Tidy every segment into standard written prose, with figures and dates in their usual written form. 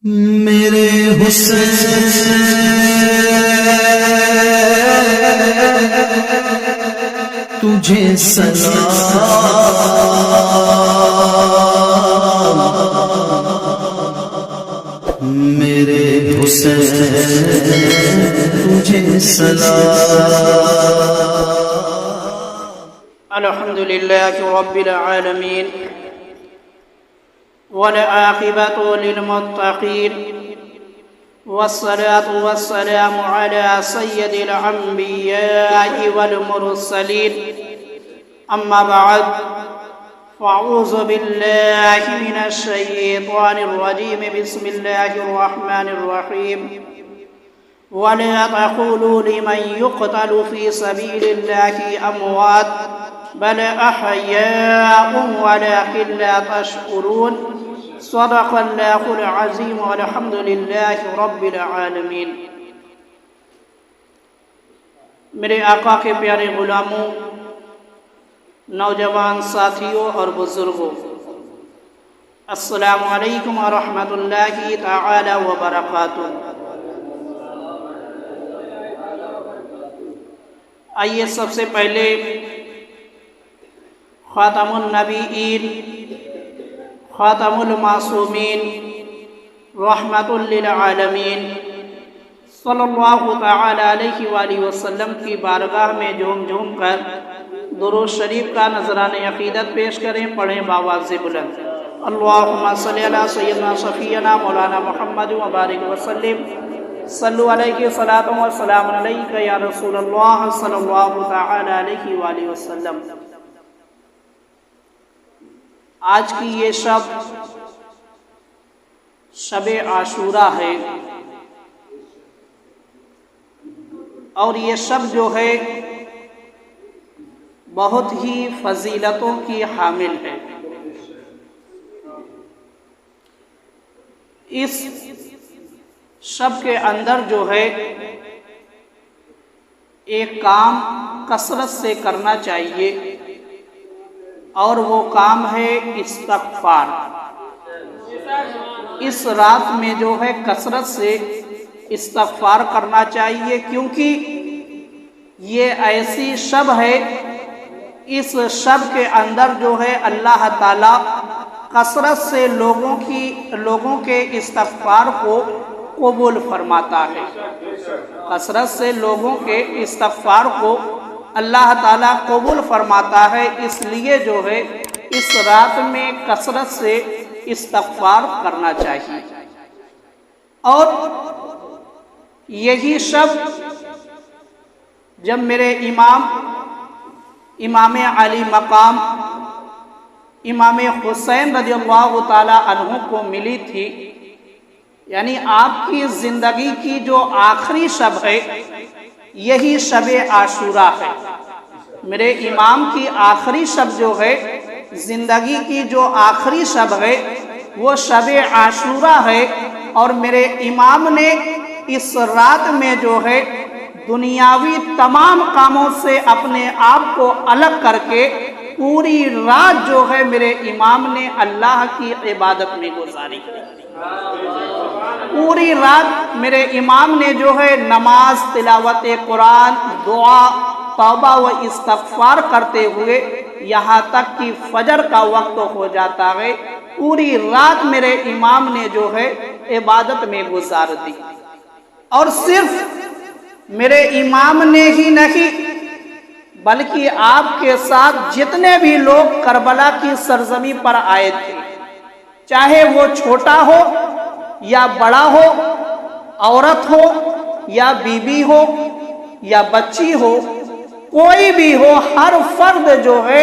میرے حسین تجھے سلام، میرے حسین تجھے سلام۔ الحمد لله رب العالمين والعاقبة للمتقين والصلاة والسلام على سيد الأنبياء والمرسلين، أما بعد فأعوذ بالله من الشيطان الرجيم، بسم الله الرحمن الرحيم. ولا تقولوا لمن يقتل في سبيل الله أموات بل أحياء ولكن لا تشعرون. صدق الله العظيم والحمد لله رب العالمین۔ میرے آقا کے پیارے غلاموں، نوجوان ساتھیوں اور بزرگوں، السلام علیکم ورحمۃ اللہ تعالی وبرکاتہ۔ آئیے سب سے پہلے خاتم النبیین، خاتم المعصومین، رحمت للعالمین صلی اللہ تعالی علیہ وآلہ وسلم کی بارگاہ میں جھوم جھوم کر درود شریف کا نذرانِ عقیدت پیش کریں، پڑھیں بآواز بلند۔ اللہم صلی علی سیدنا شفیعنا مولانا محمد وبارک وسلم، صلو علیہ صلاۃ و سلام علیک یا رسول اللہ صلی اللہ تعالی علیہ وآلہ وسلم۔ آج کی یہ شب عاشورہ ہے، اور یہ شب جو ہے بہت ہی فضیلتوں کی حامل ہے۔ اس شب کے اندر جو ہے ایک کام کثرت سے کرنا چاہیے، اور وہ کام ہے استغفار۔ اس رات میں جو ہے کثرت سے استغفار کرنا چاہیے، کیونکہ یہ ایسی شب ہے، اس شب کے اندر جو ہے اللہ تعالیٰ کثرت سے لوگوں کے استغفار کو قبول فرماتا ہے۔ کثرت سے لوگوں کے استغفار کو اللہ تعالیٰ قبول فرماتا ہے، اس لیے جو ہے اس رات میں کثرت سے استغفار کرنا چاہیے۔ اور یہی شب جب میرے امام علی مقام امام حسین رضی اللہ تعالیٰ عنہ کو ملی تھی، یعنی آپ کی زندگی کی جو آخری شب ہے یہی شب عاشورہ ہے۔ میرے امام کی آخری شب جو ہے، زندگی کی جو آخری شب ہے وہ شب عاشورہ ہے، اور میرے امام نے اس رات میں جو ہے دنیاوی تمام کاموں سے اپنے آپ کو الگ کر کے پوری رات جو ہے میرے امام نے اللہ کی عبادت میں گزاری۔ پوری رات میرے امام نے جو ہے نماز، تلاوت قرآن، دعا، توبہ و استغفار کرتے ہوئے یہاں تک کہ فجر کا وقت ہو جاتا ہے، پوری رات میرے امام نے جو ہے عبادت میں گزار دی۔ اور صرف میرے امام نے ہی نہیں بلکہ آپ کے ساتھ جتنے بھی لوگ کربلا کی سرزمین پر آئے تھے، چاہے وہ چھوٹا ہو یا بڑا ہو، عورت ہو یا بیوی ہو یا بچی ہو، کوئی بھی ہو، ہر فرد جو ہے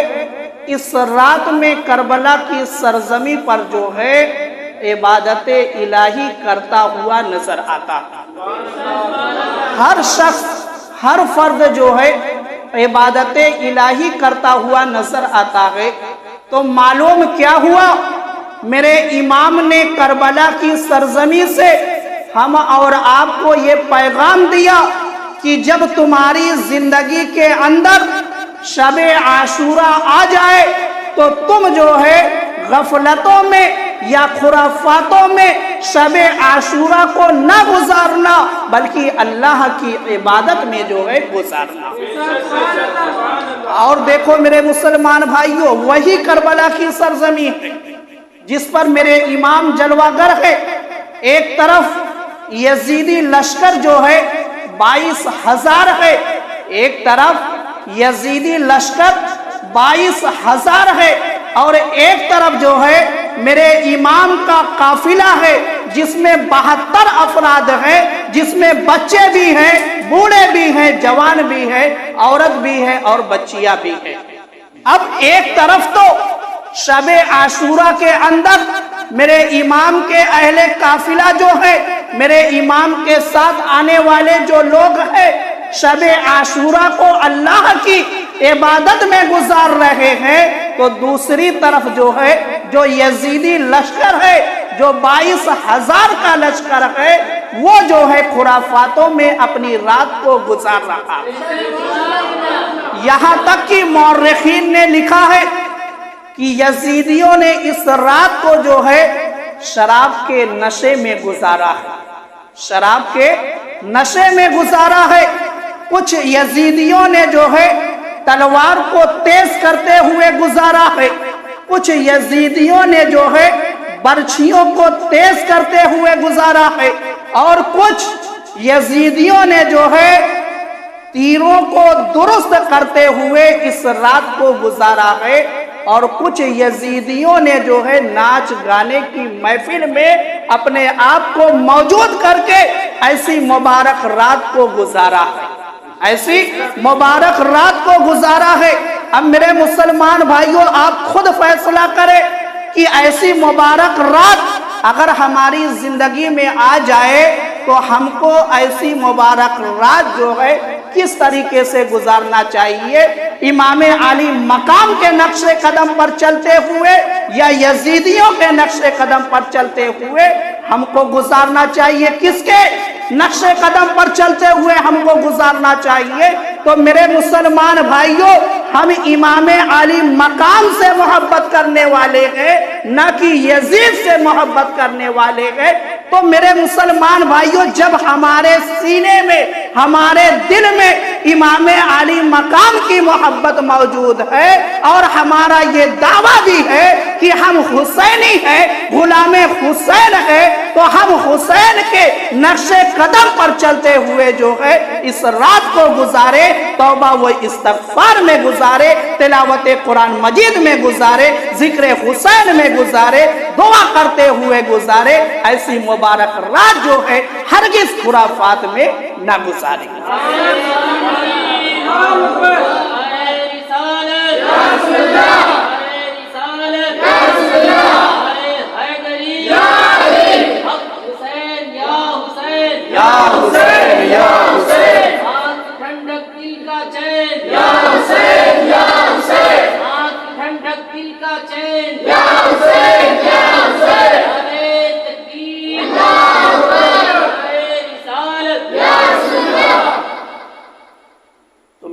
اس رات میں کربلا کی سرزمین پر جو ہے عبادت الہی کرتا ہوا نظر آتا۔ ہر شخص، ہر فرد جو ہے عبادت الہی کرتا ہوا نظر آتا ہے۔ تو معلوم کیا ہوا؟ میرے امام نے کربلا کی سرزمین سے ہم اور آپ کو یہ پیغام دیا کہ جب تمہاری زندگی کے اندر شب عاشورہ آ جائے تو تم جو ہے غفلتوں میں یا خرافاتوں میں شب عاشورہ کو نہ گزارنا بلکہ اللہ کی عبادت میں جو ہے گزارنا۔ اور دیکھو میرے مسلمان بھائیوں، وہی کربلا کی سرزمین ہے جس پر میرے امام جلوہ گر ہے۔ ایک طرف یزیدی لشکر جو ہے 22,000 ہے، ایک طرف یزیدی لشکر 22,000 ہے، اور ایک طرف جو ہے میرے امام کا قافلہ ہے جس میں 72 افراد ہیں، جس میں بچے بھی ہیں، بوڑھے بھی ہیں، جوان بھی ہیں، عورت بھی ہے اور بچیاں بھی ہیں۔ اب ایک طرف تو شب عاشورہ کے اندر میرے امام کے اہل قافلہ جو ہے، میرے امام کے ساتھ آنے والے جو لوگ ہیں، شب عاشورہ کو اللہ کی عبادت میں گزار رہے ہیں، تو دوسری طرف جو ہے جو یزیدی لشکر ہے، جو 22,000 کا لشکر ہے، وہ جو ہے خرافاتوں میں اپنی رات کو گزار رہا ہے۔ یہاں تک کہ مورخین نے لکھا ہے کہ یزیدیوں نے اس رات کو جو ہے شراب کے نشے میں گزارا ہے، شراب کے نشے میں گزارا ہے۔ کچھ یزیدیوں نے جو ہے تلوار کو تیز کرتے ہوئے گزارا ہے، کچھ یزیدیوں نے جو ہے برچھیوں کو تیز کرتے ہوئے گزارا ہے، اور کچھ یزیدیوں نے جو ہے تیروں کو درست کرتے ہوئے اس رات کو گزارا ہے، اور کچھ یزیدیوں نے جو ہے ناچ گانے کی محفل میں اپنے آپ کو موجود کر کے ایسی مبارک رات کو گزارا ہے، ایسی مبارک رات کو گزارا ہے۔ اب میرے مسلمان بھائیوں، آپ خود فیصلہ کریں کہ ایسی مبارک رات اگر ہماری زندگی میں آ جائے تو ہم کو ایسی مبارک رات جو ہے کس طریقے سے گزارنا چاہیے؟ امام علی مقام کے نقش قدم پر چلتے ہوئے یا یزیدیوں کے نقش قدم پر چلتے ہوئے ہم کو گزارنا چاہیے؟ کس کے نقش قدم پر چلتے ہوئے ہم کو گزارنا چاہیے؟ تو میرے مسلمان بھائیوں، ہم امام علی مقام سے محبت کرنے والے ہیں، نہ کہ یزید سے محبت کرنے والے ہیں۔ تو میرے مسلمان بھائیوں، جب ہمارے سینے میں، ہمارے دل میں امام علی مقام کی محبت موجود ہے، اور ہمارا یہ دعویٰ بھی ہے کہ ہم حسینی ہیں، غلام حسین ہیں، تو ہم حسین کے نقش قدم پر چلتے ہوئے جو ہے اس رات کو گزارے، توبہ و استغفار میں گزارے، تلاوت قرآن مجید میں گزارے، ذکر حسین میں گزارے، دعا کرتے ہوئے گزارے۔ ایسی مبارک رات جو ہے ہرگز خرافات میں نہ گزارے۔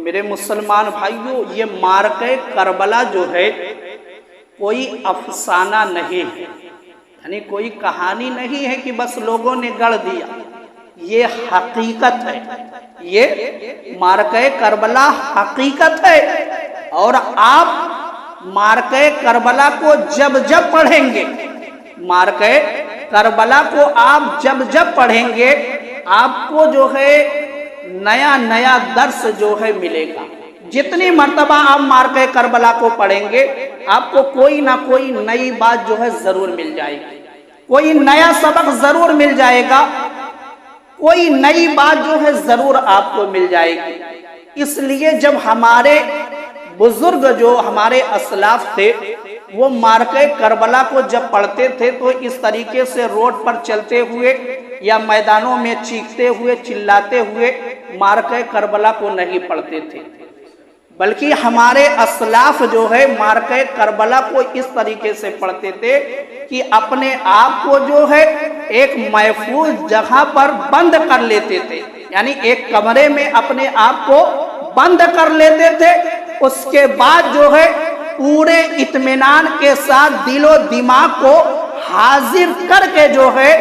میرے مسلمان بھائیوں، یہ معرکہ کربلا جو ہے کوئی افسانہ نہیں ہے، یعنی کوئی کہانی نہیں ہے کہ بس لوگوں نے گڑھ دیا، یہ حقیقت ہے۔ یہ معرکہ کربلا حقیقت ہے، اور آپ معرکہ کربلا کو جب جب پڑھیں گے، معرکہ کربلا کو آپ جب جب پڑھیں گے، آپ کو جو ہے نیا نیا درس جو ہے ملے گا۔ جتنی مرتبہ آپ معرکہ کربلا کو پڑھیں گے، آپ کو کوئی نہ کوئی نئی بات جو ہے ضرور مل جائے گی، کوئی نیا سبق ضرور مل جائے گا، کوئی نئی بات جو ہے ضرور آپ کو مل جائے گی۔ اس لیے جب ہمارے بزرگ جو ہمارے اسلاف تھے، وہ معرکہ کربلا کو جب پڑھتے تھے تو اس طریقے سے روڈ پر چلتے ہوئے یا میدانوں میں چیختے ہوئے، چلاتے ہوئے معرکہ کربلا کو نہیں پڑھتے تھے، بلکہ ہمارے اسلاف جو ہے معرکہ کربلا کو اس طریقے سے پڑھتے تھے کہ اپنے آپ کو جو ہے ایک محفوظ جگہ پر بند کر لیتے تھے، یعنی ایک کمرے میں اپنے آپ کو بند کر لیتے تھے۔ اس کے بعد جو ہے پورے اطمینان کے ساتھ دل و دماغ کو حاضر کر کے جو ہے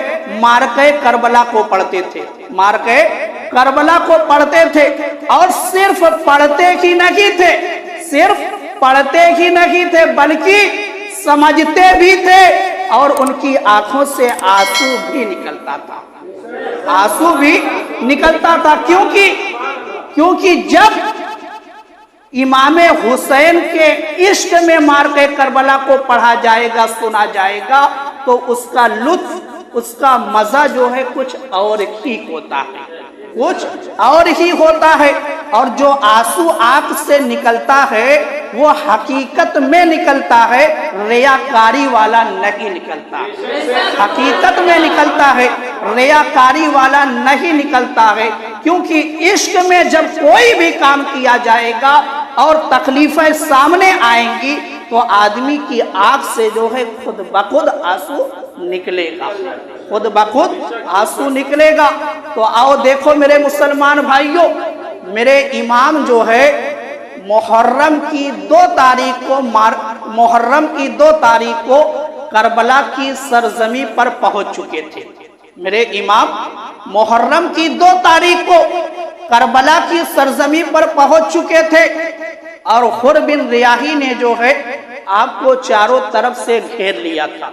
مارکے کربلا کو پڑھتے تھے، مارکے کربلا کو پڑھتے تھے، اور صرف پڑھتے ہی نہیں تھے، صرف پڑھتے ہی نہیں تھے بلکہ سمجھتے بھی تھے، اور ان کی آنکھوں سے آنسو بھی نکلتا تھا، آنسو بھی نکلتا تھا۔ کیونکہ جب امام حسین کے عشق میں مارکے کربلا کو پڑھا جائے گا، سنا جائے گا، تو اس کا لطف، اس کا مزہ جو ہے کچھ اور ہی ہوتا ہے، کچھ اور ہی ہوتا ہے۔ اور جو آنسو آنکھ سے نکلتا ہے وہ حقیقت میں نکلتا ہے، ریاکاری والا نہیں نکلتا، حقیقت میں نکلتا ہے، ریاکاری والا نہیں نکلتا ہے۔ کیونکہ عشق میں جب کوئی بھی کام کیا جائے گا اور تکلیفیں سامنے آئیں گی تو آدمی کی آنکھ سے جو ہے خود بخود آنسو نکلے گا، خود بخود آنسو نکلے گا۔ تو آؤ دیکھو میرے مسلمان بھائیوں، میرے امام جو ہے محرم کی 2 تاریخ کو کربلا کی سرزمین پر پہنچ چکے تھے۔ میرے امام محرم کی 2 تاریخ کو کربلا کی سرزمین پر پہنچ چکے تھے، اور حر بن ریاحی نے جو ہے آپ کو چاروں طرف سے گھیر لیا تھا،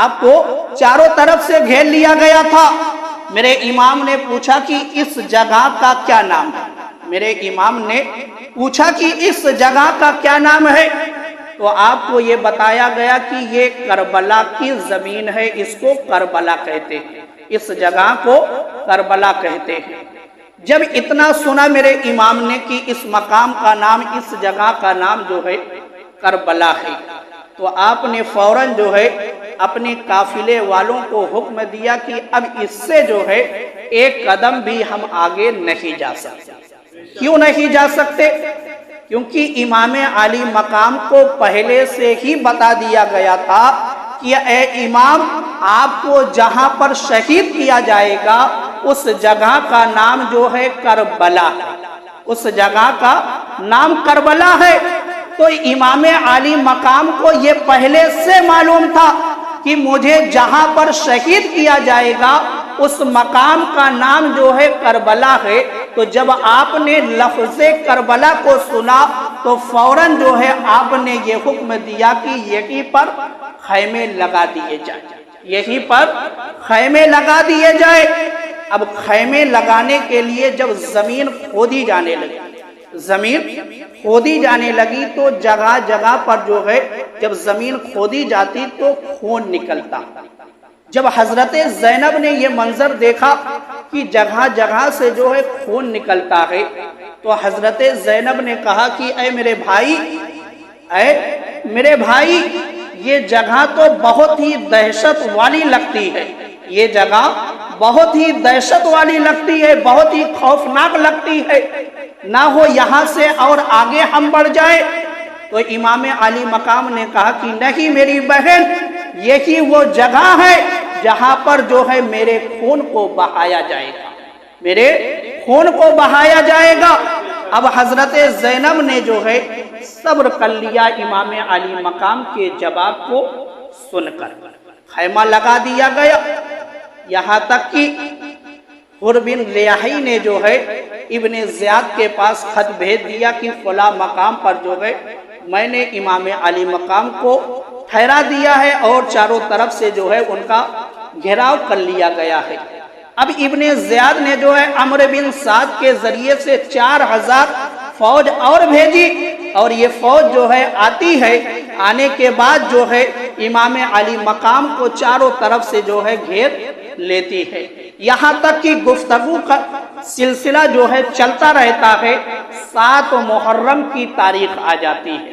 آپ کو چاروں طرف سے گھیر لیا گیا تھا۔ میرے امام نے پوچھا کہ اس جگہ کا کیا نام ہے، میرے امام نے پوچھا کہ اس جگہ کا کیا نام ہے، تو آپ کو یہ بتایا گیا کہ یہ کربلا کی زمین ہے، اس کو کربلا کہتے ہیں، اس جگہ کو کربلا کہتے ہیں۔ جب اتنا سنا میرے امام نے کہ اس مقام کا نام، اس جگہ کا نام جو ہے کربلا ہے، تو آپ نے فوراً جو ہے اپنے قافلے والوں کو حکم دیا کہ اب اس سے جو ہے ایک قدم بھی ہم آگے نہیں جا سکتے۔ کیوں نہیں جا سکتے؟ کیونکہ امام علی مقام کو پہلے سے ہی بتا دیا گیا تھا کہ اے امام، آپ کو جہاں پر شہید کیا جائے گا اس جگہ کا نام جو ہے کربلا ہے، اس جگہ کا نام کربلا ہے۔ تو امام علی مقام کو یہ پہلے سے معلوم تھا کہ مجھے جہاں پر شہید کیا جائے گا اس مقام کا نام جو ہے کربلا ہے۔ تو جب آپ نے لفظ کربلا کو سنا تو فوراً جو ہے آپ نے یہ حکم دیا کہ یہیں پر خیمے لگا دیے جائیں، یہیں پر خیمے لگا دیے جائیں۔ اب خیمے لگانے کے لیے جب زمین کھودی جانے لگی، زمین کھودی جانے لگی تو جگہ جگہ پر جو ہے جب زمین کھودی جاتی تو خون نکلتا۔ جب حضرت زینب نے یہ منظر دیکھا کہ جگہ جگہ سے جو ہے خون نکلتا ہے تو حضرت زینب نے کہا کہ اے میرے بھائی یہ جگہ تو بہت ہی دہشت والی لگتی ہے، یہ جگہ بہت ہی دہشت والی لگتی ہے، بہت ہی خوفناک لگتی ہے، نہ ہو یہاں سے اور آگے ہم بڑھ جائے۔ تو امام علی مقام نے کہا کہ نہیں میری بہن، یہی وہ جگہ ہے جہاں پر جو ہے میرے خون کو بہایا جائے گا، میرے خون کو بہایا جائے گا۔ اب حضرت زینب نے جو ہے صبر کر لیا امام علی مقام کے جواب کو سن کر، خیمہ لگا دیا گیا۔ یہاں تک کہ حر بن ریاحی نے جو ہے ابن زیاد کے پاس خط بھیج دیا کہ فلاں مقام پر جو ہے میں نے امام علی مقام کو ٹھہرا دیا ہے اور چاروں طرف سے جو ہے ان کا گھیراؤ کر لیا گیا ہے۔ اب ابن زیاد نے جو ہے عمرو بن سعد کے ذریعے سے 4000 فوج اور بھیجی، اور یہ فوج جو ہے آتی ہے، آنے کے بعد جو ہے امام علی مقام کو چاروں طرف سے جو ہے گھیر لیتی ہے۔ یہاں تک کہ گفتگو کا سلسلہ جو ہے چلتا رہتا ہے۔ 7 محرم کی تاریخ آ جاتی ہے،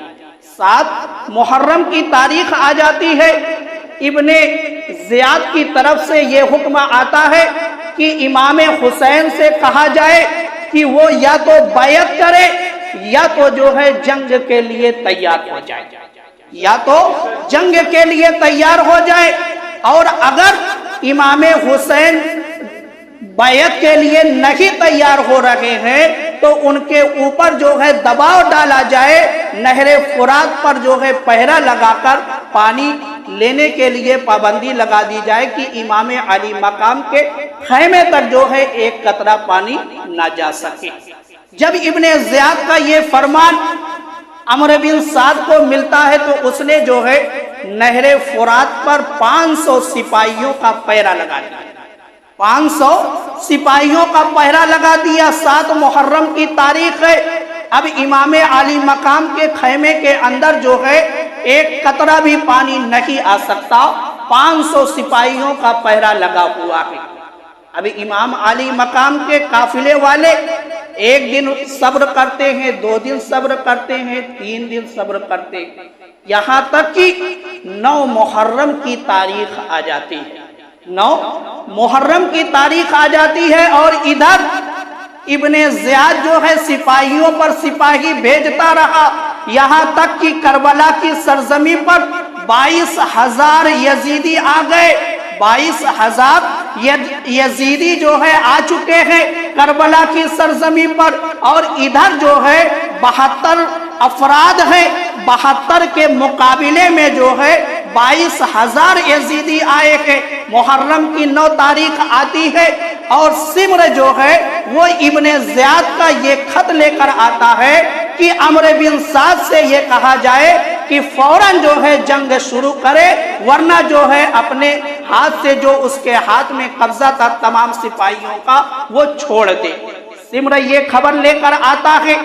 7 محرم کی تاریخ آ جاتی ہے۔ ابن زیاد کی طرف سے یہ حکم آتا ہے کہ امام حسین سے کہا جائے کہ وہ یا تو بیعت کرے یا تو جو ہے جنگ کے لیے تیار ہو جائے، یا تو جنگ کے لیے تیار ہو جائے، اور اگر امام حسین بیعت کے لیے نہیں تیار ہو رہے ہیں تو ان کے اوپر جو ہے دباؤ ڈالا جائے، نہر فرات پر جو ہے پہرا لگا کر پانی لینے کے لیے پابندی لگا دی جائے کہ امام علی مقام کے خیمے تک جو ہے ایک قطرہ پانی نہ جا سکے۔ جب ابن زیاد کا یہ فرمان عمرو بن سعد کو ملتا ہے تو اس نے جو ہے نہر فرات پر 500 سپاہیوں کا پہرا لگا دیا، 500 سپاہیوں کا پہرا لگا دیا۔ 7 محرم کی تاریخ ہے۔ اب امام علی مقام کے خیمے کے اندر جو ہے ایک قطرہ بھی پانی نہیں آ سکتا، 500 سپاہیوں کا پہرا لگا ہوا ہے۔ اب امام علی مقام کے قافلے والے ایک دن صبر کرتے ہیں، 2 دن صبر کرتے ہیں، 3 دن صبر کرتے ہیں، یہاں تک کہ 9 محرم کی تاریخ آ جاتی ہے۔ 9 محرم کی تاریخ آ جاتی ہے اور ادھر ابن زیاد جو ہے سپاہیوں پر سپاہی بھیجتا رہا، یہاں تک کہ کربلا کی سرزمین پر 22,000 یزیدی آ گئے۔ 22,000 یزیدی جو ہے آ چکے ہیں کربلا کی سرزمین پر، اور ادھر جو ہے 72 افراد ہیں۔ 72 کے مقابلے میں جو ہے 22,000 یزیدی آئے ہیں۔ محرم کی 9 تاریخ آتی ہے اور سمر جو ہے وہ ابن زیاد کا یہ خط لے کر آتا ہے کہ عمرو بن سعد سے یہ کہا جائے کہ فوراً جو ہے جنگ شروع کرے، ورنہ جو ہے اپنے ہاتھ سے جو اس کے ہاتھ میں قبضہ تھا تمام سپاہیوں کا وہ چھوڑ دے۔ سمر یہ خبر لے کر آتا ہے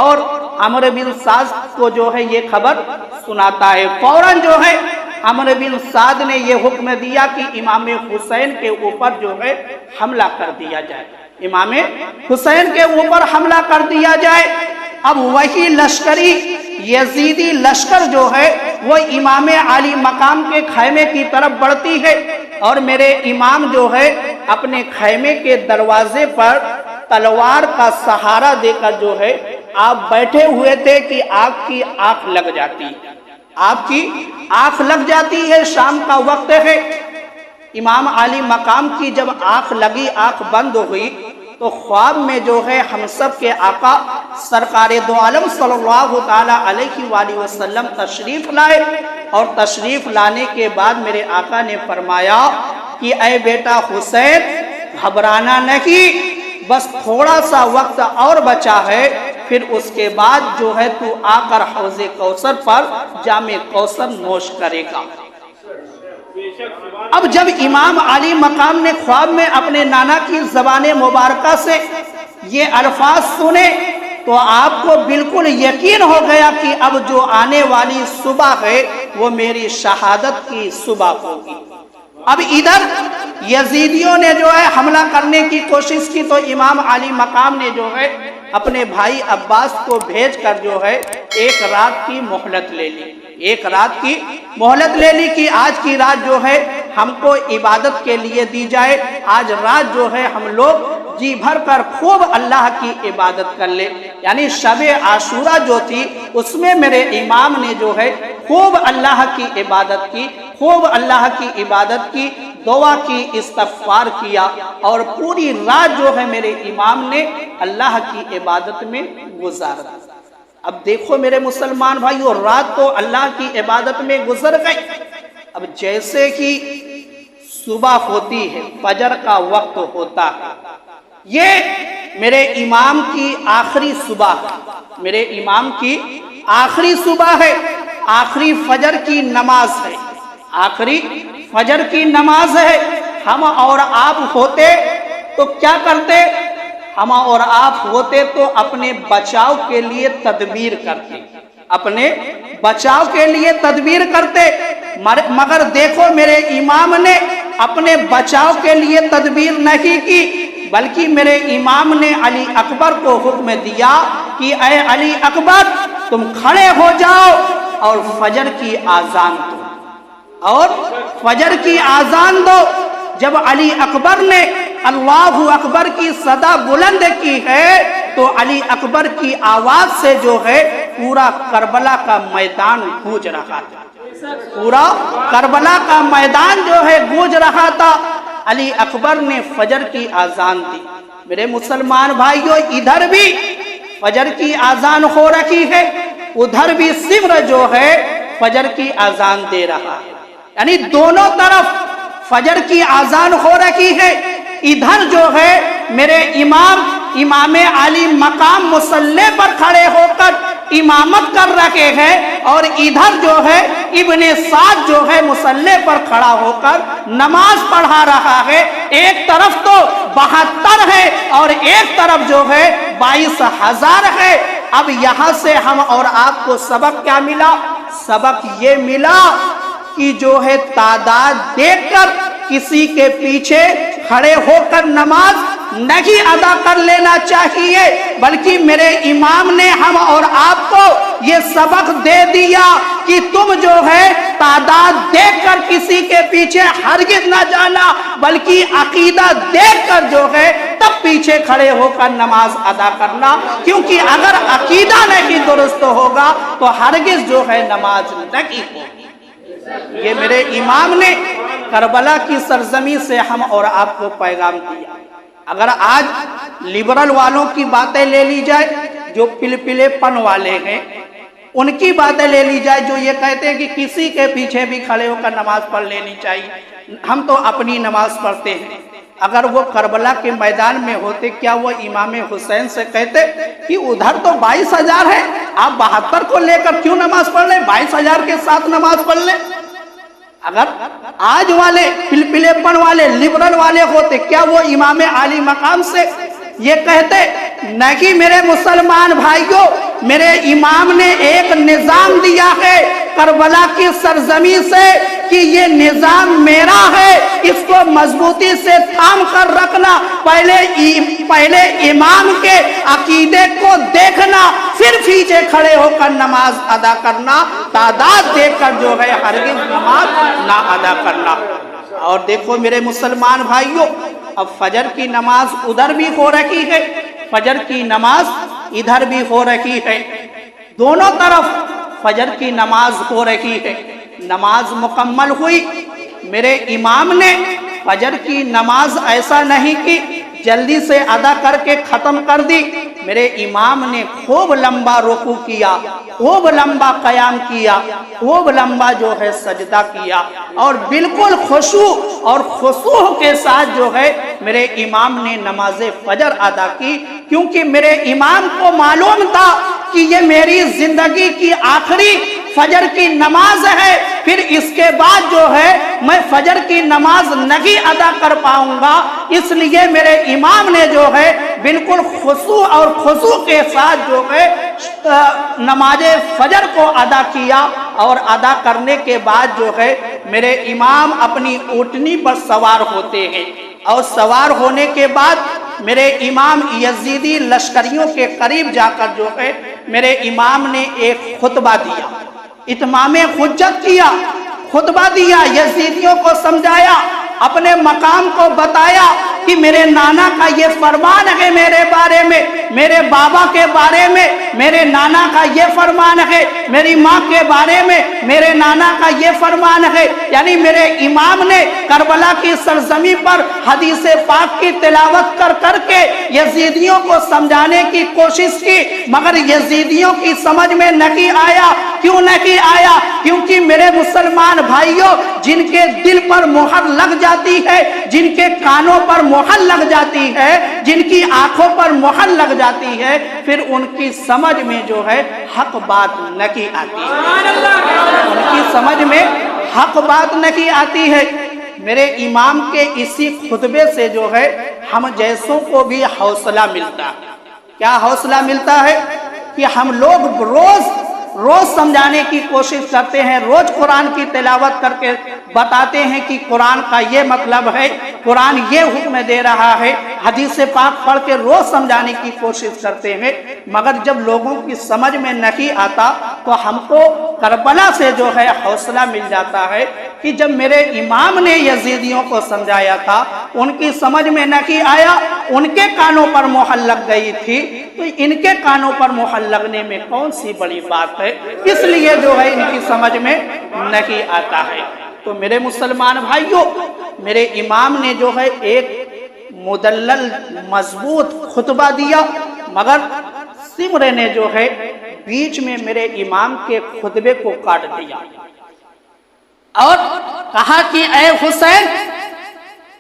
اور عمرو بن سعد کو جو ہے یہ خبر سناتا ہے۔ فوراً جو ہے عمرو بن سعد نے یہ حکم دیا کہ امام حسین کے اوپر جو ہے حملہ کر دیا جائے، امام حسین کے اوپر حملہ کر دیا جائے۔ اب وہی لشکری یزیدی لشکر جو ہے وہ امام علی مقام کے خیمے کی طرف بڑھتی ہے، اور میرے امام جو ہے اپنے خیمے کے دروازے پر تلوار کا سہارا دے کر جو ہے آپ بیٹھے ہوئے تھے کہ آپ کی آنکھ لگ جاتی، آپ کی آنکھ لگ جاتی ہے۔ شام کا وقت ہے، امام علی مقام کی جب آنکھ لگی، آنکھ بند ہوئی، تو خواب میں جو ہے ہم سب کے آقا سرکار دو عالم صلی اللہ تعالیٰ علیہ وآلہ وسلم تشریف لائے، اور تشریف لانے کے بعد میرے آقا نے فرمایا کہ اے بیٹا حسین، گھبرانا نہیں، بس تھوڑا سا وقت اور بچا ہے، پھر اس کے بعد جو ہے تو آ کر حوض کوثر پر جام کوثر نوش کرے گا۔ اب جب امام علی مقام نے خواب میں اپنے نانا کی زبان مبارکہ سے یہ الفاظ سنے تو آپ کو بالکل یقین ہو گیا کہ اب جو آنے والی صبح ہے وہ میری شہادت کی صبح ہوگی۔ اب ادھر یزیدیوں نے جو ہے حملہ کرنے کی کوشش کی، تو امام علی مقام نے جو ہے اپنے بھائی عباس کو بھیج کر جو ہے 1 رات کی مہلت لے لی، 1 رات کی مہلت لے لی کہ آج کی رات جو ہے ہم کو عبادت کے لیے دی جائے، آج رات جو ہے ہم لوگ جی بھر کر خوب اللہ کی عبادت کر لے۔ یعنی شب عاشورہ جو تھی اس میں میرے امام نے جو ہے خوب اللہ کی عبادت کی، خوب اللہ کی عبادت کی، دعا کی، استغفار کیا، اور پوری رات جو ہے میرے امام نے اللہ کی عبادت میں گزار دی۔ اب دیکھو میرے مسلمان بھائیو، رات تو اللہ کی عبادت میں گزر گئی۔ اب جیسے ہی صبح ہوتی ہے، فجر کا وقت ہوتا ہے، یہ میرے امام کی آخری صبح ہے، میرے امام کی آخری صبح ہے، آخری فجر کی نماز ہے، آخری فجر کی نماز ہے۔ ہم اور آپ ہوتے تو کیا کرتے؟ ہم اور آپ ہوتے تو اپنے بچاؤ کے لیے تدبیر کرتے، اپنے بچاؤ کے لیے تدبیر کرتے، مگر دیکھو میرے امام نے اپنے بچاؤ کے لیے تدبیر نہیں کی، بلکہ میرے امام نے علی اکبر کو حکم دیا کہ اے علی اکبر، تم کھڑے ہو جاؤ اور فجر کی آذان دو، اور فجر کی آذان دو۔ جب علی اکبر نے اللہ اکبر کی صدا بلند کی ہے تو علی اکبر کی آواز سے جو ہے پورا کربلا کا میدان گونج رہا تھا، پورا کربلا کا میدان جو ہے گونج رہا تھا۔ علی اکبر نے فجر کی آذان دی۔ میرے مسلمان بھائیوں، ادھر بھی فجر کی آذان ہو رہی ہے، ادھر بھی سمر جو ہے فجر کی آذان دے رہا ہے۔ یعنی دونوں طرف فجر کی اذان ہو رہی ہے، ادھر جو ہے میرے امام علی مقام مصلی پر کھڑے ہو کر امامت کر رہے ہیں، اور ادھر جو ہے ابن سعد جو ہے مصلی پر کھڑا ہو کر نماز پڑھا رہا ہے۔ ایک طرف تو 72 ہے اور ایک طرف جو ہے 22,000 ہے۔ اب یہاں سے ہم اور آپ کو سبق کیا ملا؟ سبق یہ ملا کہ جو ہے تعداد دیکھ کر کسی کے پیچھے کھڑے ہو کر نماز نہیں ادا کر لینا چاہیے، بلکہ میرے امام نے ہم اور آپ کو یہ سبق دے دیا کہ تم جو ہے تعداد دیکھ کر کسی کے پیچھے ہرگز نہ جانا، بلکہ عقیدہ دیکھ کر جو ہے تب پیچھے کھڑے ہو کر نماز ادا کرنا، کیونکہ اگر عقیدہ نہیں درست ہوگا تو ہرگز جو ہے نماز نہیں ہوگی۔ یہ میرے امام نے کربلا کی سرزمین سے ہم اور آپ کو پیغام دیا۔ اگر آج لبرل والوں کی باتیں لے لی جائے جو پلپلے پن والے ہیں، ان کی باتیں لے لی جائے جو یہ کہتے ہیں کہ کسی کے پیچھے بھی کھڑے ہو کر نماز پڑھ لینی چاہیے، ہم تو اپنی نماز پڑھتے ہیں۔ اگر وہ کربلا کے میدان میں ہوتے، کیا وہ امام حسین سے کہتے کہ ادھر تو 22,000 ہے، آپ 72 کو لے کر کیوں نماز پڑھ لیں، 22,000 کے ساتھ نماز پڑھ لیں؟ اگر آج والے پلپلے پن والے لبرل والے ہوتے، کیا وہ امام علی مقام سے یہ کہتے؟ نہیں میرے مسلمان بھائیوں، میرے امام نے ایک نظام دیا ہے کربلا کی سرزمین سے کہ یہ نظام میرا ہے، اس کو مضبوطی سے تھام کر رکھنا، پہلے امام کے عقیدے کو دیکھنا، پھر پیچھے کھڑے ہو کر نماز ادا کرنا، تعداد دیکھ کر جو ہے ہرگز نماز نہ ادا کرنا۔ اور دیکھو میرے مسلمان بھائیوں، اب فجر کی نماز ادھر بھی ہو رہی ہے، فجر کی نماز ادھر بھی ہو رہی ہے، دونوں طرف فجر کی نماز ہو رہی ہے۔ نماز مکمل ہوئی، میرے امام نے فجر کی نماز ایسا نہیں کہ جلدی سے ادا کر کے ختم کر دی، میرے امام نے خوب لمبا رکوع کیا، خوب لمبا قیام کیا، خوب لمبا جو ہے سجدہ کیا، اور بالکل خشوع اور خضوع کے ساتھ جو ہے میرے امام نے نماز فجر ادا کی، کیونکہ میرے امام کو معلوم تھا کہ یہ میری زندگی کی آخری فجر کی نماز ہے، پھر اس کے بعد جو ہے میں فجر کی نماز نہیں ادا کر پاؤں گا، اس لیے میرے امام نے جو ہے بالکل خضوع اور خضوع کے ساتھ جو ہے نماز فجر کو ادا کیا، اور ادا کرنے کے بعد جو ہے میرے امام اپنی اونٹنی پر سوار ہوتے ہیں، اور سوار ہونے کے بعد میرے امام یزیدی لشکریوں کے قریب جا کر جو ہے میرے امام نے ایک خطبہ دیا، اتمام حجت کیا، خطبہ دیا، یزیدیوں کو سمجھایا، اپنے مقام کو بتایا کہ میرے نانا کا یہ فرمان ہے میرے بارے میں، میرے بابا کے بارے میں میرے نانا کا یہ فرمان ہے، میری ماں کے بارے میں میرے نانا کا یہ فرمان ہے۔ یعنی میرے امام نے کربلا کی سرزمین پر حدیث پاک کی تلاوت کر کر کے یزیدیوں کو سمجھانے کی کوشش کی، مگر یزیدیوں کی سمجھ میں نہیں آیا۔ کیوں نہیں آیا؟ کیونکہ میرے مسلمان بھائیوں، جن کے دل پر مہر لگ جاتی ہے، جن کے کانوں پر مہر لگ جاتی ہے، جن کی آنکھوں پر مہر لگ جاتی ہے، پھر ان کی سمجھ میں جو ہے حق بات نہیں آتی ہے، ان کی سمجھ میں حق بات نہیں آتی ہے۔ میرے امام کے اسی خطبے سے جو ہے ہم جیسوں کو بھی حوصلہ ملتا ہے۔ کیا حوصلہ ملتا ہے؟ کہ ہم لوگ روز سمجھانے کی کوشش کرتے ہیں، روز قرآن کی تلاوت کر کے بتاتے ہیں کہ قرآن کا یہ مطلب ہے، قرآن یہ حکم دے رہا ہے، حدیث پاک پڑھ کے روز سمجھانے کی کوشش کرتے ہیں، مگر جب لوگوں کی سمجھ میں نہیں آتا تو ہم کو کربلا سے جو ہے حوصلہ مل جاتا ہے کہ جب میرے امام نے یزیدیوں کو سمجھایا تھا، ان کی سمجھ میں نہیں آیا، ان کے کانوں پر مہر لگ گئی تھی، تو ان کے کانوں پر مہر لگنے میں کون سی بڑی بات ہے، اس لیے جو ہے ان کی سمجھ میں نہیں آتا ہے۔ تو میرے مسلمان بھائیوں، میرے امام نے جو ہے ایک مدلل مضبوط خطبہ دیا، مگر سمر نے جو ہے بیچ میں میرے امام کے خطبے کو کاٹ دیا۔ اور کہا کہ اے حسین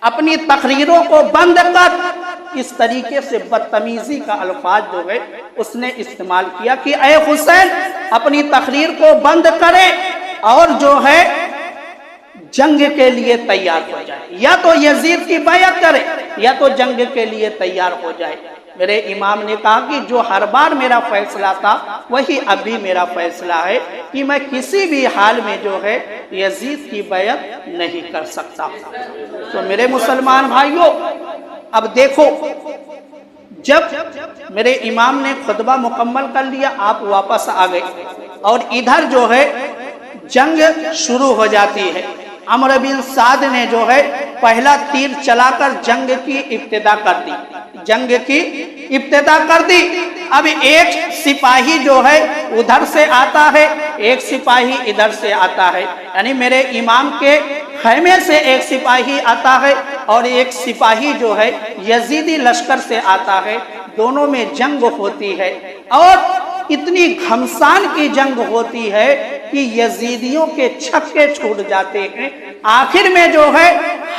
اپنی تقریروں کو بند کر. اس طریقے سے بدتمیزی کا الفاظ جو ہے اس نے استعمال کیا کہ اے حسین اپنی تقریر کو بند کرے اور جو ہے جنگ کے لیے تیار ہو جائے, یا تو یزید کی بیعت کرے یا تو جنگ کے لیے تیار ہو جائے. میرے امام نے کہا کہ جو ہر بار میرا فیصلہ تھا وہی اب بھی میرا فیصلہ ہے کہ میں کسی بھی حال میں جو ہے یزید کی بیعت نہیں کر سکتا. تو میرے مسلمان بھائیوں اب دیکھو, جب میرے امام نے خطبہ مکمل کر لیا آپ واپس آ گئے اور ادھر جو ہے جنگ شروع ہو جاتی ہے. عمرو بن سعد نے جو ہے پہلا تیر چلا کر جنگ کی ابتدا کر دی, جنگ کی ابتدا کر دی. اب ایک سپاہی جو ہے ادھر سے آتا ہے, ایک سپاہی ادھر سے آتا ہے, یعنی میرے امام کے خیمے سے ایک سپاہی آتا ہے اور ایک سپاہی جو ہے یزیدی لشکر سے آتا ہے. دونوں میں جنگ ہوتی ہے اور اتنی گھمسان کی جنگ ہوتی ہے کہ یزیدیوں کے چھکے چھوٹ جاتے ہیں. آخر میں جو ہے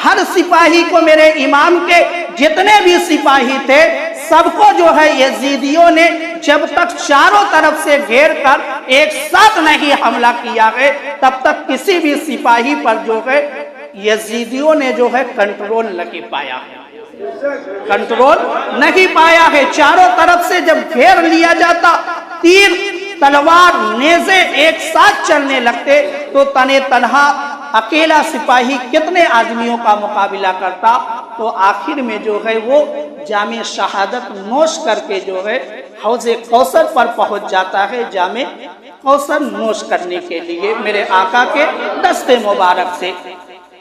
ہر سپاہی کو میرے امام کے جتنے بھی سپاہی تھے سب کو جو ہے یزیدیوں نے جب تک چاروں طرف سے گھیر کر ایک ساتھ نہیں حملہ کیا ہے تب تک کسی بھی سپاہی پر جو ہے یزیدیوں نے جو ہے کنٹرول نہیں پایا ہے, کنٹرول نہیں پایا ہے. چاروں طرف سے جب گھیر لیا جاتا, تیر تلوار نیزے ایک ساتھ چلنے لگتے تو تنے تنہا اکیلا سپاہی کتنے آدمیوں کا مقابلہ کرتا. تو آخر میں جو ہے وہ جام شہادت نوش کر کے جو ہے حوض کوثر پر پہنچ جاتا ہے, جام کوثر نوش کرنے کے لیے میرے آقا کے دست مبارک سے.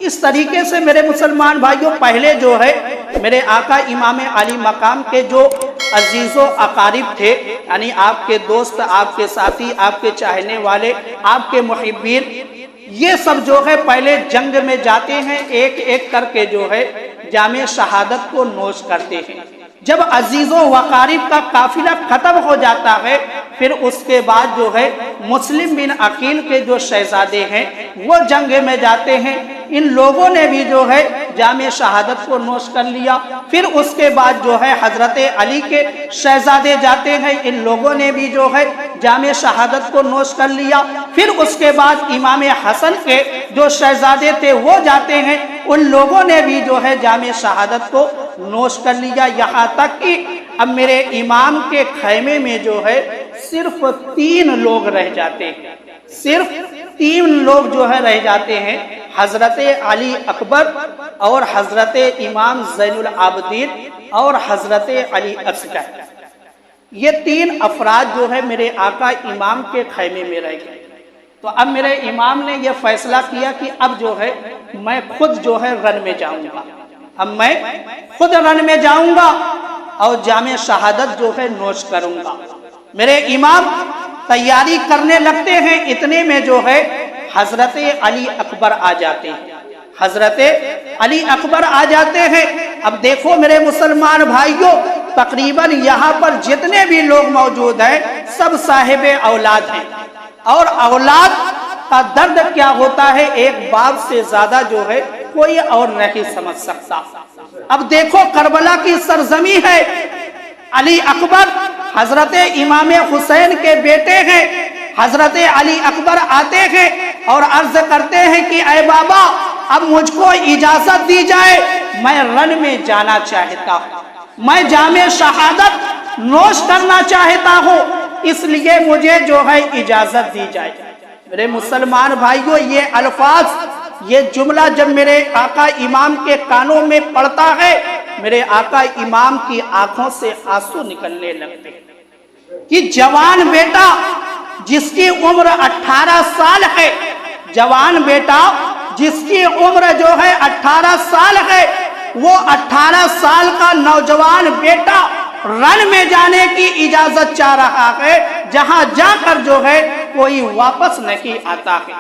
اس طریقے سے میرے مسلمان بھائیوں پہلے جو ہے میرے آقا امام علی مقام کے جو عزیز و اقارب تھے, یعنی آپ کے دوست, آپ کے ساتھی, آپ کے چاہنے والے, آپ کے محبین, یہ سب جو ہے پہلے جنگ میں جاتے ہیں, ایک ایک کر کے جو ہے جام شہادت کو نوش کرتے ہیں. جب عزیز و اقارب کا قافلہ ختم ہو جاتا ہے پھر اس کے بعد جو ہے مسلم بن عقیل کے جو شہزادے ہیں وہ جنگ میں جاتے ہیں. ان لوگوں نے بھی جو ہے جام شہادت کو نوش کر لیا. پھر اس کے بعد جو ہے حضرت علی کے شہزادے جاتے ہیں, ان لوگوں نے بھی جو ہے جام شہادت کو نوش کر لیا. پھر اس کے بعد امام حسن کے جو شہزادے تھے وہ جاتے ہیں, ان لوگوں نے بھی جو ہے جام شہادت کو نوش کر لیا. یہاں تک کہ اب میرے امام کے خیمے میں جو ہے صرف 3 لوگ رہ جاتے ہیں, صرف 3 لوگ جو ہے رہ جاتے ہیں, حضرت علی اکبر اور حضرت امام زین العابدین اور حضرت علی اصغر. یہ 3 افراد جو ہے میرے آقا امام کے خیمے میں رہ گئے. تو اب میرے امام نے یہ فیصلہ کیا کہ اب جو ہے میں خود جو ہے رن میں جاؤں گا, اب میں خود رن میں جاؤں گا اور جام شہادت جو ہے نوش کروں گا. میرے امام تیاری کرنے لگتے ہیں, اتنے میں جو ہے حضرت علی اکبر آ جاتے ہیں, حضرت علی اکبر آ جاتے ہیں. اب دیکھو میرے مسلمان بھائیوں تقریباً یہاں پر جتنے بھی لوگ موجود ہیں سب صاحب اولاد ہیں, اور اولاد کا درد کیا ہوتا ہے ایک باپ سے زیادہ جو ہے کوئی اور نہیں سمجھ سکتا. اب دیکھو کربلا کی سرزمین ہے, علی اکبر حضرت امام حسین کے بیٹے ہیں. حضرت علی اکبر آتے ہیں اور عرض کرتے ہیں کہ اے بابا اب مجھ کو اجازت دی جائے, میں رن میں جانا چاہتا ہوں, میں جام شہادت نوش کرنا چاہتا ہوں, اس لیے مجھے جو ہے اجازت دی جائے. میرے مسلمان بھائیوں یہ الفاظ, یہ جملہ جب میرے آقا امام کے کانوں میں پڑتا ہے میرے آقا امام کی آنکھوں سے آنسو نکلنے لگتے کہ جوان بیٹا جس کی عمر 18 سال ہے, جوان بیٹا جس کی عمر جو ہے 18 سال ہے, وہ 18 سال کا نوجوان بیٹا رن میں جانے کی اجازت چاہ رہا ہے جہاں جا کر جو ہے کوئی واپس نہیں آتا ہے,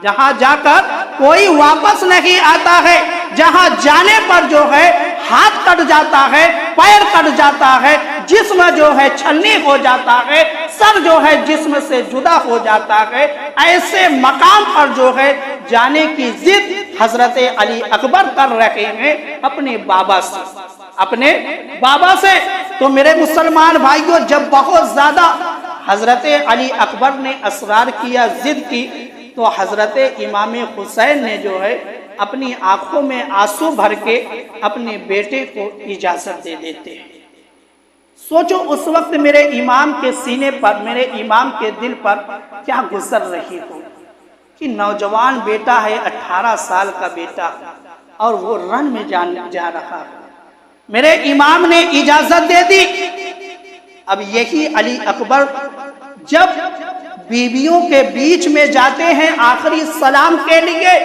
جہاں جا کر کوئی واپس نہیں آتا ہے, جہاں جانے پر جو ہے ہاتھ کٹ جاتا ہے, پیر کٹ جاتا ہے, جسم جو ہے چھلنی ہو جاتا ہے, سر جو ہے جسم سے جدا ہو جاتا ہے. ایسے مقام پر جو ہے جانے کی ضد حضرت علی اکبر کر رہے ہیں اپنے بابا سے، اپنے بابا سے۔ تو میرے مسلمان بھائیوں، جب بہت زیادہ حضرت علی اکبر نے اصرار کیا، ضد کی، تو حضرت امام حسین نے جو ہے اپنی آنکھوں میں آنسو بھر کے اپنے بیٹے کو اجازت دے دیتے ہیں۔ سوچو اس وقت میرے امام کے سینے پر، میرے امام کے دل پر کیا گزر رہی ہو کہ نوجوان بیٹا ہے، 18 سال کا بیٹا، اور وہ رن میں جا رہا ہے۔ میرے امام نے اجازت دے دی۔ اب یہی علی اکبر جب بیویوں کے بیچ میں جاتے ہیں آخری سلام کے لیے،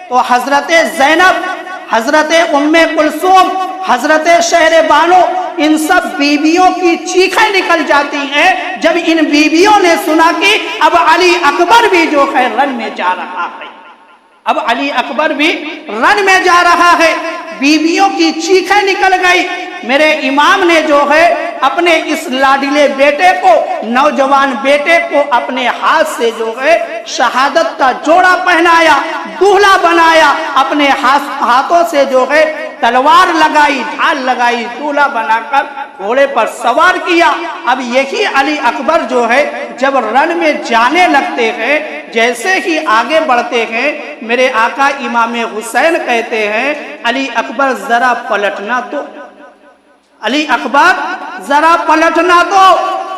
تو حضرت زینب، حضرت ام کلثوم، حضرت شہر بانو، ان سب بیویوں کی چیخیں نکل جاتی ہیں جب ان بیویوں نے سنا کہ اب علی اکبر بھی جو ہے رن میں جا رہا ہے، اب علی اکبر بھی رن میں جا رہا ہے۔ بیویوں کی چیخیں نکل گئی۔ میرے امام نے جو ہے اپنے اس لاڈلے بیٹے کو، نوجوان بیٹے کو اپنے ہاتھ سے جو ہے شہادت کا جوڑا پہنایا، دولہا بنایا، اپنے ہاتھوں سے جو ہے تلوار لگائی، ڈھال لگائی، دولہا بنا کر گھوڑے پر سوار کیا۔ اب یہی علی اکبر جو ہے جب رن میں جانے لگتے ہیں، جیسے ہی آگے بڑھتے ہیں، میرے آقا امام حسین کہتے ہیں علی اکبر ذرا پلٹنا تو، علی اکبر ذرا پلٹنا تو۔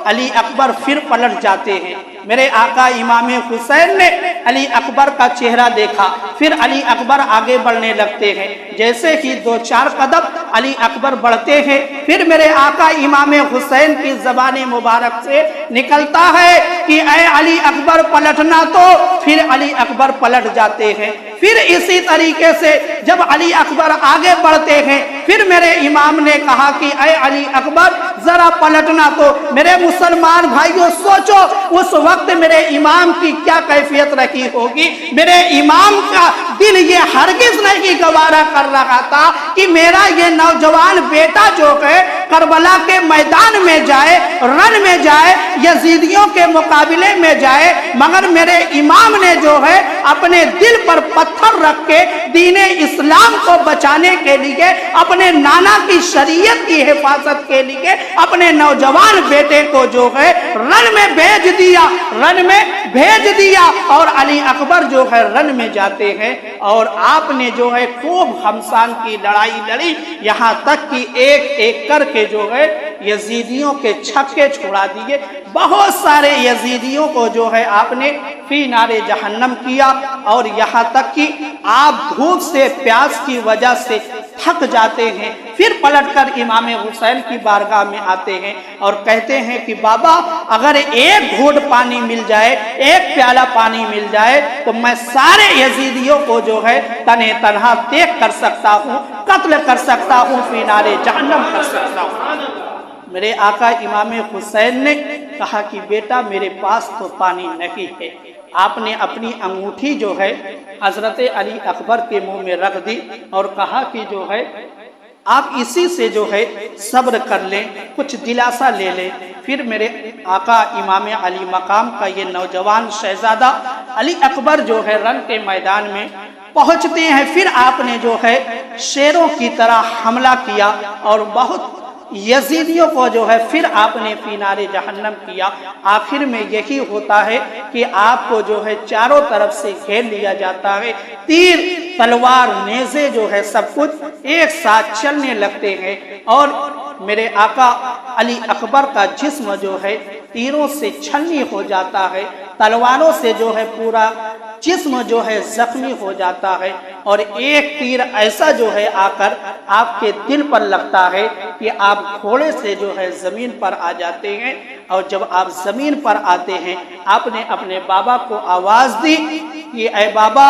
علی اکبر پھر پلٹ جاتے ہیں۔ میرے آقا امام حسین نے علی اکبر کا چہرہ دیکھا، پھر علی اکبر آگے بڑھنے لگتے ہیں۔ جیسے ہی 2-4 قدم علی اکبر بڑھتے ہیں، پھر میرے آقا امام حسین کی زبان مبارک سے نکلتا ہے کہ اے علی اکبر پلٹنا تو، پھر علی اکبر پلٹ جاتے ہیں۔ پھر اسی طریقے سے جب علی اکبر آگے بڑھتے ہیں، پھر میرے امام نے کہا کہ اے علی اکبر ذرا پلٹنا تو۔ میرے مسلمان بھائیوں، سوچو اس وقت میرے امام کی کیا کیفیت رکھی ہوگی۔ میرے امام کا دل یہ ہرگز نہیں گوارا کر رہا تھا کہ میرا یہ نوجوان بیٹا جو ہے کربلا کے میدان میں جائے، رن میں جائے، یزیدیوں کے مقابلے میں جائے، مگر میرے امام نے جو ہے اپنے دل پر پتھر رکھ کے دین اسلام کو بچانے کے لیے، اپنے نانا کی شریعت کی حفاظت کے لیے اپنے نوجوان بیٹے کو جو ہے رن میں بھیج دیا، رن میں بھیج دیا۔ اور علی اکبر جو ہے رن میں جاتے ہیں، اور آپ نے جو ہے خوب خمسان کی لڑائی لڑی، یہاں تک کہ ایک ایک کر کے جو ہے یزیدیوں کے چھکے چھوڑا دیے۔ بہت سارے یزیدیوں کو جو ہے آپ نے فی نار جہنم کیا، اور یہاں تک کہ آپ دھوپ سے، پیاس کی وجہ سے تھک جاتے ہیں۔ پھر پلٹ کر امام حسین کی بارگاہ میں آتے ہیں اور کہتے ہیں کہ بابا اگر ایک گھونٹ پانی مل جائے، ایک پیالہ پانی مل جائے، تو میں سارے یزیدیوں کو جو ہے تنہ تنہا دیکھ کر سکتا ہوں، قتل کر سکتا ہوں، فی نار جہنم کر سکتا ہوں۔ میرے آقا امام حسین نے کہا کہ بیٹا میرے پاس تو پانی نہیں ہے۔ آپ نے اپنی انگوٹھی جو ہے حضرت علی اکبر کے منہ میں رکھ دی اور کہا کہ جو ہے آپ اسی سے جو ہے صبر کر لیں، کچھ دلاسا لے لیں۔ پھر میرے آقا امام علی مقام کا یہ نوجوان شہزادہ علی اکبر جو ہے رن کے میدان میں پہنچتے ہیں۔ پھر آپ نے جو ہے شیروں کی طرح حملہ کیا اور بہت یزیدیوں کو جو ہے پھر آپ نے فی نار جہنم کیا۔ آخر میں یہی ہوتا ہے کہ آپ کو جو ہے چاروں طرف سے گھیر لیا جاتا ہے، تیر، تلوار، نیزے جو ہے سب کچھ ایک ساتھ چلنے لگتے ہیں، اور میرے آقا علی اکبر کا جسم جو ہے تیروں سے چھلنی ہو جاتا ہے، تلواروں سے جو ہے پورا جسم جو ہے زخمی ہو جاتا ہے، اور ایک تیر ایسا جو ہے آ کر آپ کے دل پر لگتا ہے کہ آپ گھوڑے سے جو ہے زمین پر آ جاتے ہیں۔ اور جب آپ زمین پر آتے ہیں، آپ نے اپنے بابا کو آواز دی کہ اے بابا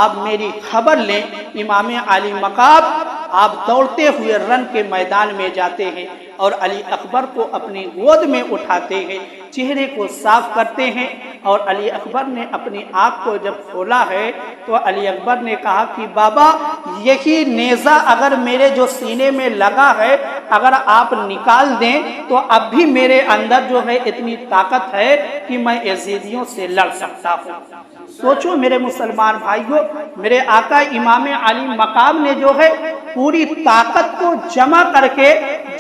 آپ میری خبر لیں۔ امام علی مقام آپ دوڑتے ہوئے رن کے میدان میں جاتے ہیں، اور علی اکبر کو اپنی گود میں اٹھاتے ہیں، چہرے کو صاف کرتے ہیں، اور علی اکبر نے اپنی آنکھ کو جب کھولا ہے تو علی اکبر نے کہا کہ بابا یہی نیزہ اگر میرے جو سینے میں لگا ہے اگر آپ نکال دیں تو اب بھی میرے اندر جو ہے اتنی طاقت ہے کہ میں یزیدیوں سے لڑ سکتا ہوں۔ سوچو میرے مسلمان بھائیوں، میرے آقا امام علی مقام نے جو ہے پوری طاقت کو جمع کر کے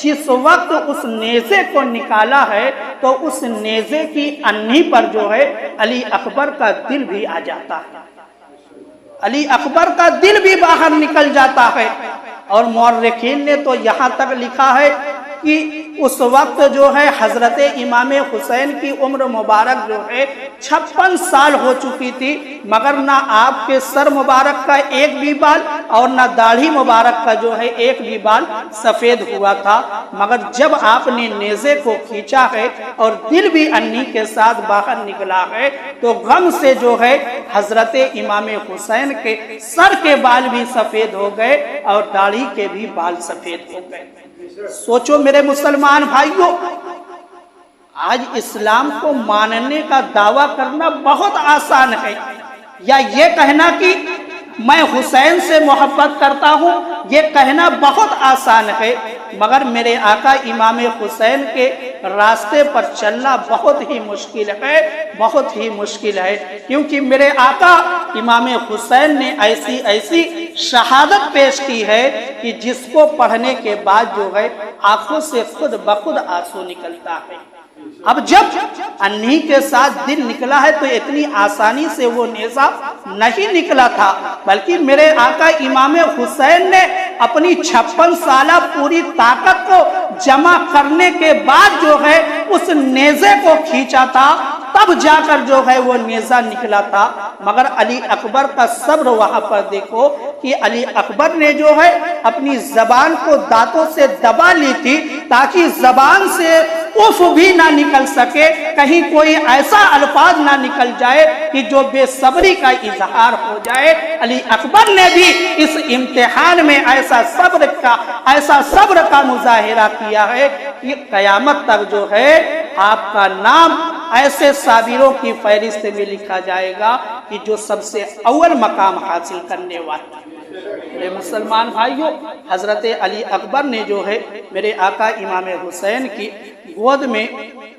جس وقت اس نیزے کو نکالا ہے تو اس نیزے کی انہی پر جو ہے علی اکبر کا دل بھی آ جاتا ہے، علی اکبر کا دل بھی باہر نکل جاتا ہے۔ اور مورخین نے تو یہاں تک لکھا ہے کہ اس وقت جو ہے حضرت امام حسین کی عمر مبارک جو ہے 56 سال ہو چکی تھی، مگر نہ آپ کے سر مبارک کا ایک بھی بال اور نہ داڑھی مبارک کا جو ہے ایک بھی بال سفید ہوا تھا، مگر جب آپ نے نیزے کو کھینچا ہے اور دل بھی انہی کے ساتھ باہر نکلا ہے تو غم سے جو ہے حضرت امام حسین کے سر کے بال بھی سفید ہو گئے اور داڑھی کے بھی بال سفید ہو گئے۔ سوچو میرے مسلمان بھائیوں، آج اسلام کو ماننے کا دعویٰ کرنا بہت آسان ہے، یا یہ کہنا کہ میں حسین سے محبت کرتا ہوں یہ کہنا بہت آسان ہے، مگر میرے آقا امام حسین کے راستے پر چلنا بہت ہی مشکل ہے، بہت ہی مشکل ہے، کیونکہ میرے آقا امام حسین نے ایسی ایسی شہادت پیش کی ہے کہ جس کو پڑھنے کے بعد جو ہے آنکھوں سے خود بخود آنسو نکلتا ہے۔ اب جب انہی کے ساتھ دل نکلا ہے تو اتنی آسانی سے وہ نیزہ نہیں نکلا تھا، بلکہ میرے آقا امام حسین نے اپنی 56 سالہ پوری طاقت کو جمع کرنے کے بعد جو ہے اس نیزے کو کھینچا تھا، تب جا کر جو ہے وہ نیزہ نکلا تھا۔ مگر علی اکبر کا صبر وہاں پر دیکھو کہ علی اکبر نے جو ہے اپنی زبان کو دانتوں سے دبا لی تھی تاکہ زبان سے اف بھی نہ نکل سکے، کہیں کوئی ایسا الفاظ نہ نکل جائے کہ جو بے صبری کا اظہار ہو جائے۔ علی اکبر نے بھی اس امتحان میں ایسا صبر کا مظاہرہ کیا ہے کہ قیامت تک جو ہے آپ کا نام ایسے صابروں کی فہرست میں لکھا جائے گا کہ جو سب سے اول مقام حاصل کرنے والے۔ میرے مسلمان بھائیوں، حضرت علی اکبر نے جو ہے میرے آقا امام حسین کی گود میں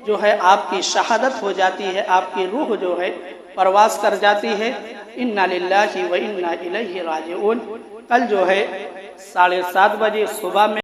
جو ہے آپ کی شہادت ہو جاتی ہے، آپ کی روح جو ہے پرواز کر جاتی ہے۔ انا للہ و انا الیہ راجعون۔ کل جو ہے 7:30 بجے صبح میں